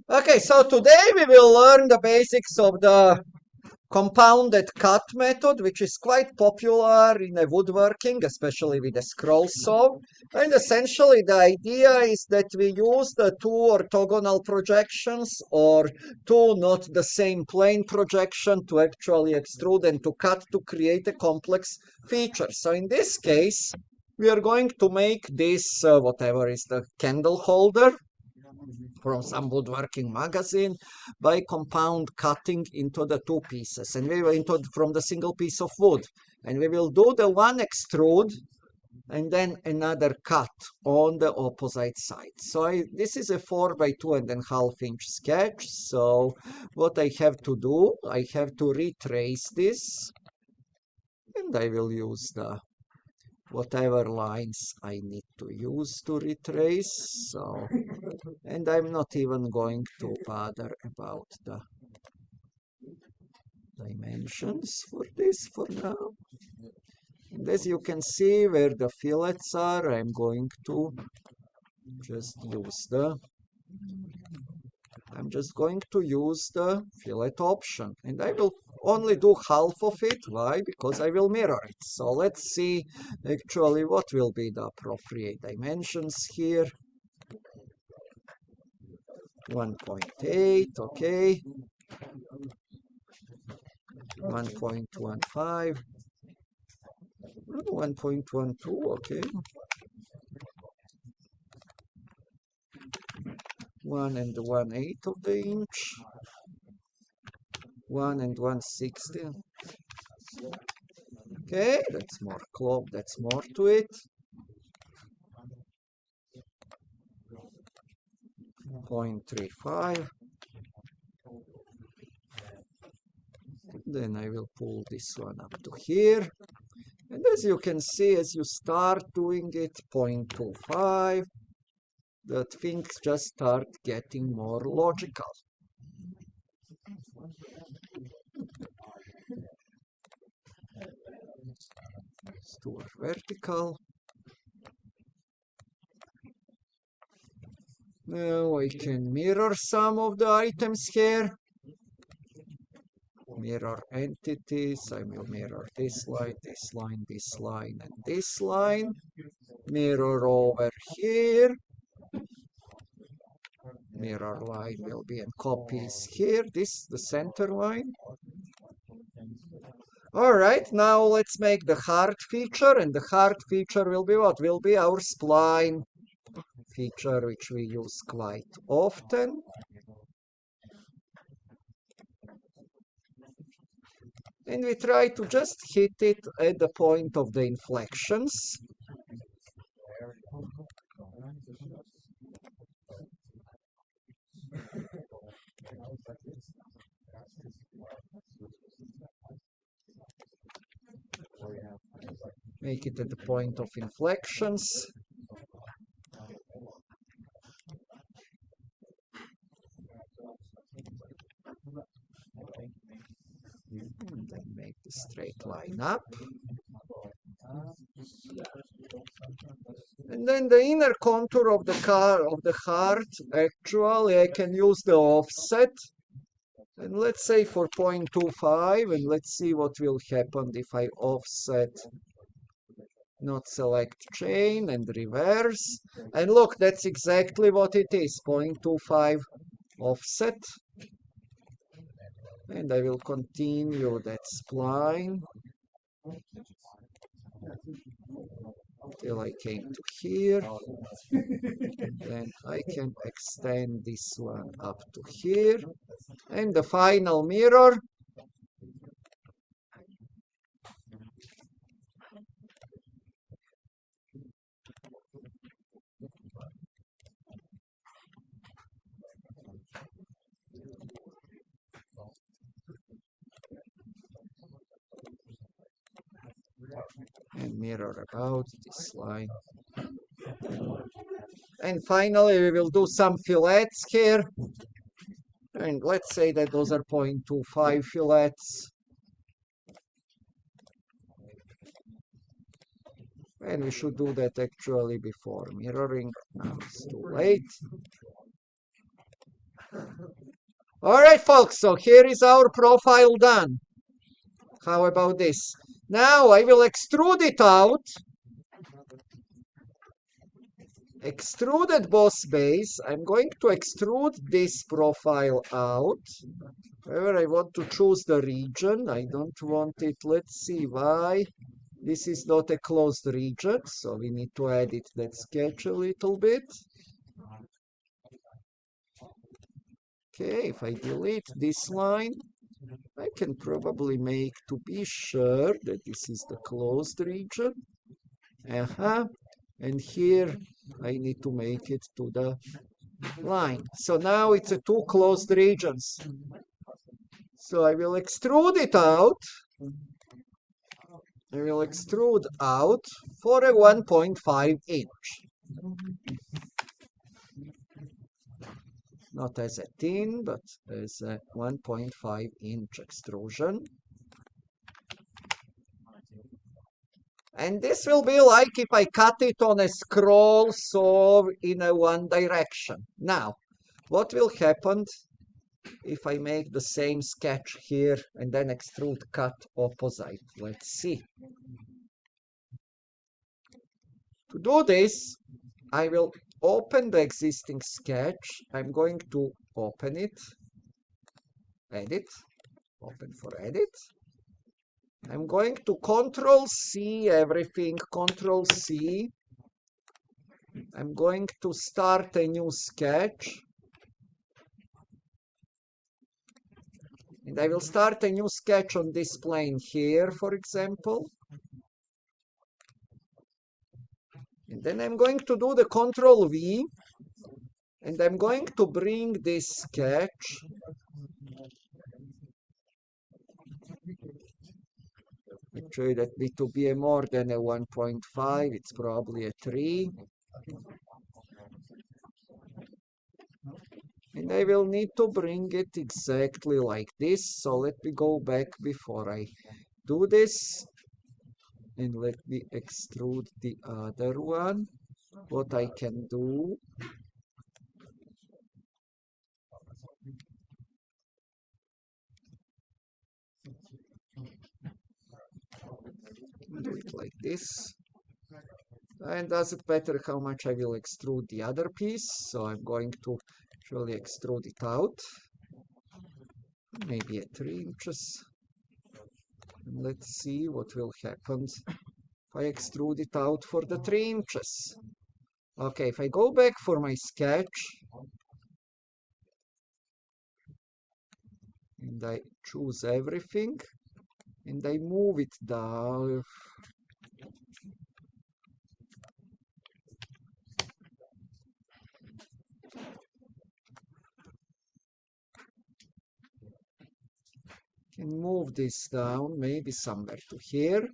Okay, so today we will learn the basics of the compounded cut method, which is quite popular in a woodworking, especially with a scroll saw. And essentially the idea is that we use the two orthogonal projections or two not the same plane projection to actually extrude and to cut to create a complex feature. So in this case, we are going to make this, whatever is the candle holder from some woodworking magazine by compound cutting into the two pieces, and we will into from the single piece of wood, and we will do the one extrude and then another cut on the opposite side. So this is a 4 by 2.5 inch sketch. So what I have to do, I have to retrace this, and I will use the whatever lines I need to use to retrace. So, and I'm not even going to bother about the dimensions for this for now. And as you can see where the fillets are, I'm going to just use I'm just going to use the fillet option, and I will only do half of it. Why? Because I will mirror it. So let's see actually what will be the appropriate dimensions here. 1.8, okay. 1.15. 1.12, okay. 1 1/8 of the inch. 1 1/60. Okay, that's more close, that's more to it. 0.35. Then I will pull this one up to here. And as you can see, as you start doing it, 0.25, that things just start getting more logical. Let's do a vertical. Now I can mirror some of the items here. Mirror entities. I will mirror this line, this line, this line, and this line. Mirror over here. Mirror line will be in copies here. This the center line. All right, now let's make the hard feature, and the hard feature will be what? Will be our spline feature, which we use quite often. And we try to just hit it at the point of the inflections. Make it at the point of inflections. And then make the straight line up. And then the inner contour of the heart, actually I can use the offset. And let's say for 0.25, and let's see what will happen if I offset, not select chain, and reverse. And look, that's exactly what it is, 0.25 offset. And I will continue that spline till I came to here. Then I can extend this one up to here. And the final mirror. And mirror about this line. And finally, we will do some fillets here. And let's say that those are 0.25 fillets. And we should do that actually before mirroring. Now it's too late. All right, folks, so here is our profile done. How about this? Now I will extrude it out. Extruded boss base. I'm going to extrude this profile out. However, I want to choose the region. I don't want it. Let's see why. This is not a closed region, so we need to edit that sketch a little bit. Okay, if I delete this line, I can probably make to be sure that this is the closed region. And here I need to make it to the line. So now it's a two closed regions. So I will extrude it out. I will extrude out for a 1.5 inch. Not as a thin, but as a 1.5 inch extrusion. And this will be like if I cut it on a scroll saw in a one direction. Now, what will happen if I make the same sketch here and then extrude cut opposite? Let's see. To do this, I will open the existing sketch. I'm going to open it, edit, open for edit. I'm going to Control C everything, Control C. I'm going to start a new sketch. And I will start a new sketch on this plane here, for example. And then I'm going to do the Control V. And I'm going to bring this sketch actually that need to be a more than a 1.5, it's probably a 3. And I will need to bring it exactly like this. So let me go back before I do this. And let me extrude the other one. What I can do. Do it like this. And does it matter how much I will extrude the other piece? So I'm going to actually extrude it out. Maybe at 3 inches. And let's see what will happen if I extrude it out for the 3 inches. Okay, if I go back for my sketch, and I choose everything, and I move it down. Can move this down, maybe somewhere to here.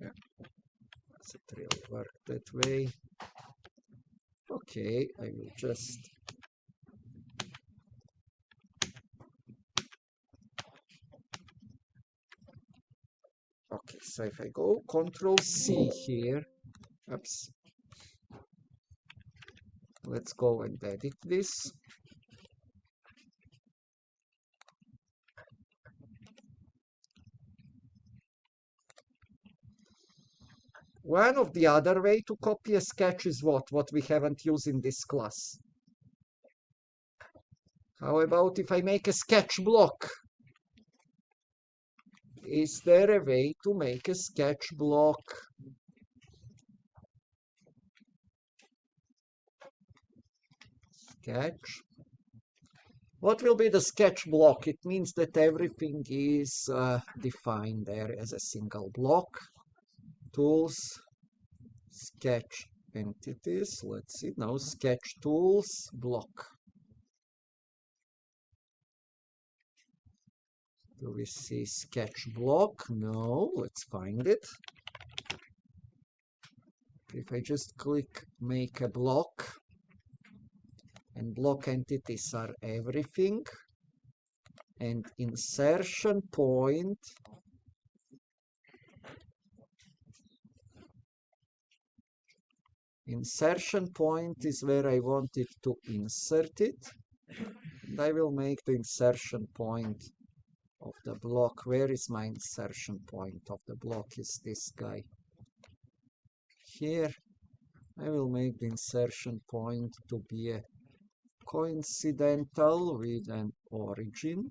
Yeah, does it really work that way? Okay, I will just okay, so if I go Control C here, oops, let's go and edit this. One of the other way to copy a sketch is what we haven't used in this class. How about if I make a sketch block? Is there a way to make a sketch block? Sketch. What will be the sketch block? It means that everything is defined there as a single block. Tools, sketch entities. Let's see now, sketch tools, block. Do we see sketch block? No, let's find it. If I just click make a block, and block entities are everything, and insertion point Insertion point is where I want it to insert it. And I will make the insertion point of the block. Where is my insertion point of the block? Is this guy here? I will make the insertion point to be a coincidental with an origin.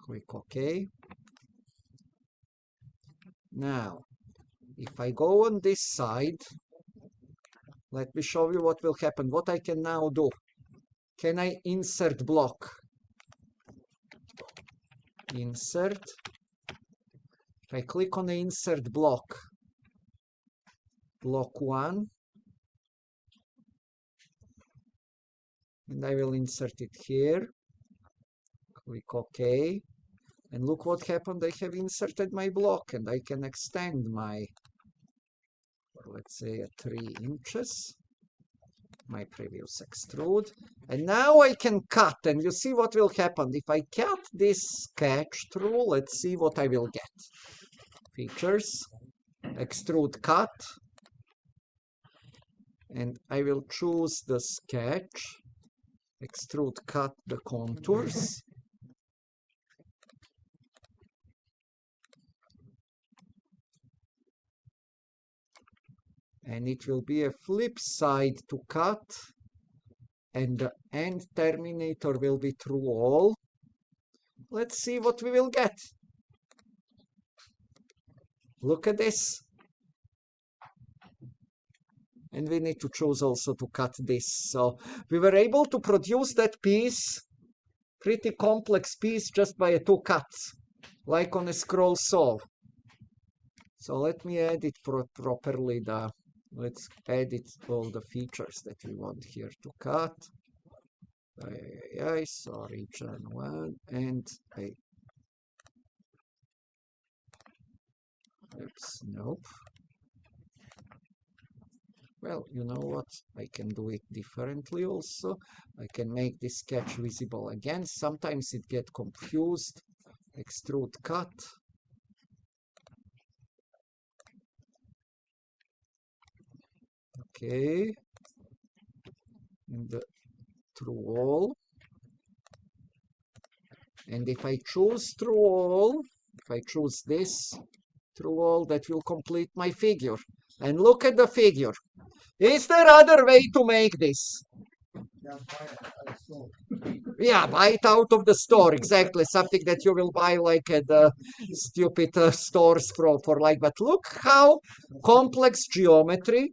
Click OK. Now, if I go on this side, let me show you what will happen. What I can now do. Can I insert block? Insert. If I click on the insert block, block 1, and I will insert it here. Click OK. And look what happened. I have inserted my block, and I can extend my, let's say, 3 inches, my previous extrude. And now I can cut, and you see what will happen. If I cut this sketch through, let's see what I will get. Features, extrude cut, and I will choose the sketch, extrude cut the contours. And it will be a flip side to cut, and the end terminator will be through all. Let's see what we will get. Look at this. And we need to choose also to cut this. So we were able to produce that piece, pretty complex piece, just by 2 cuts, like on a scroll saw. So let me edit properly let's edit all the features that we want here to cut. So region 1 and oops, nope. Well, you know what? I can do it differently also. I can make this sketch visible again. Sometimes it gets confused. Extrude cut. Okay. And through all. And if I choose through all, if I choose this through all, that will complete my figure. And look at the figure. Is there other way to make this? Yeah, buy it out of the store, exactly. Something that you will buy like at the stupid stores for like, but look how complex geometry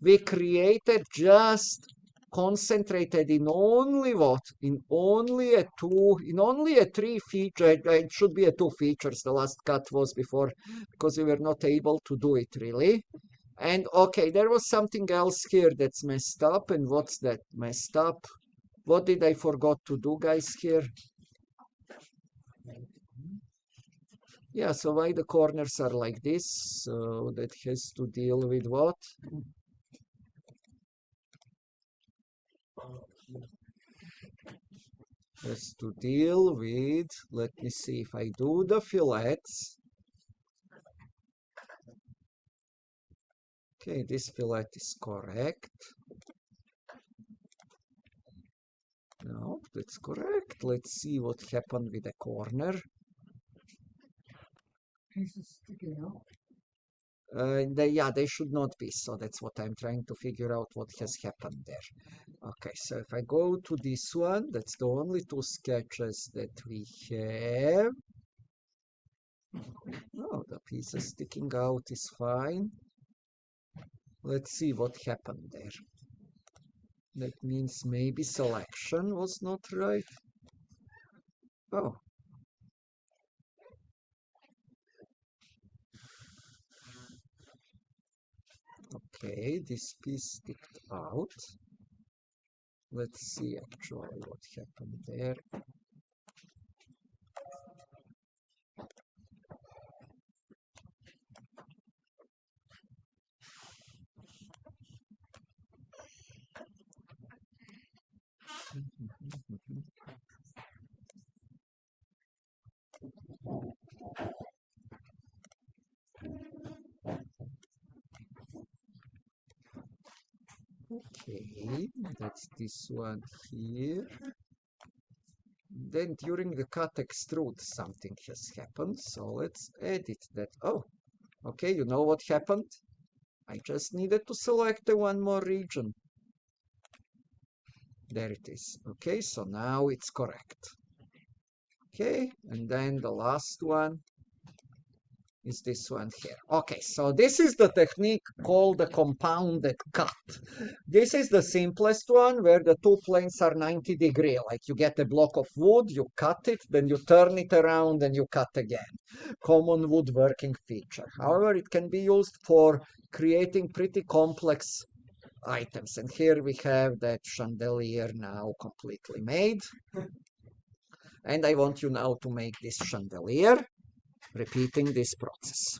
we created, just concentrated in only what? In only a 3 feature. It should be 2 features. The last cut was before, because we were not able to do it really. And okay, there was something else here that's messed up. And what's that messed up? What did I forgot to do, guys, here? Yeah, so why the corners are like this? So that has to deal with what? Has to deal with, let me see, if I do the fillets. Okay, this fillet is correct. No, that's correct. Let's see what happened with the corner. Pieces sticking out. They should not be. So that's what I'm trying to figure out what has happened there. Okay, so if I go to this one, that's the only 2 sketches that we have. Oh, the pieces sticking out is fine. Let's see what happened there. That means maybe selection was not right. Oh. Okay, this piece sticked out. Let's see actually what happened there. Okay, that's this one here. Then during the cut extrude, something has happened. So let's edit that. Oh, okay, you know what happened? I just needed to select the one more region. There it is. Okay, so now it's correct. Okay, and then the last one is this one here. Okay, so this is the technique called the compounded cut. This is the simplest one where the two planes are 90 degree. Like you get a block of wood, you cut it, then you turn it around and you cut again. Common woodworking feature. However, it can be used for creating pretty complex items. And here we have that chandelier now completely made. And I want you now to make this chandelier, repeating this process.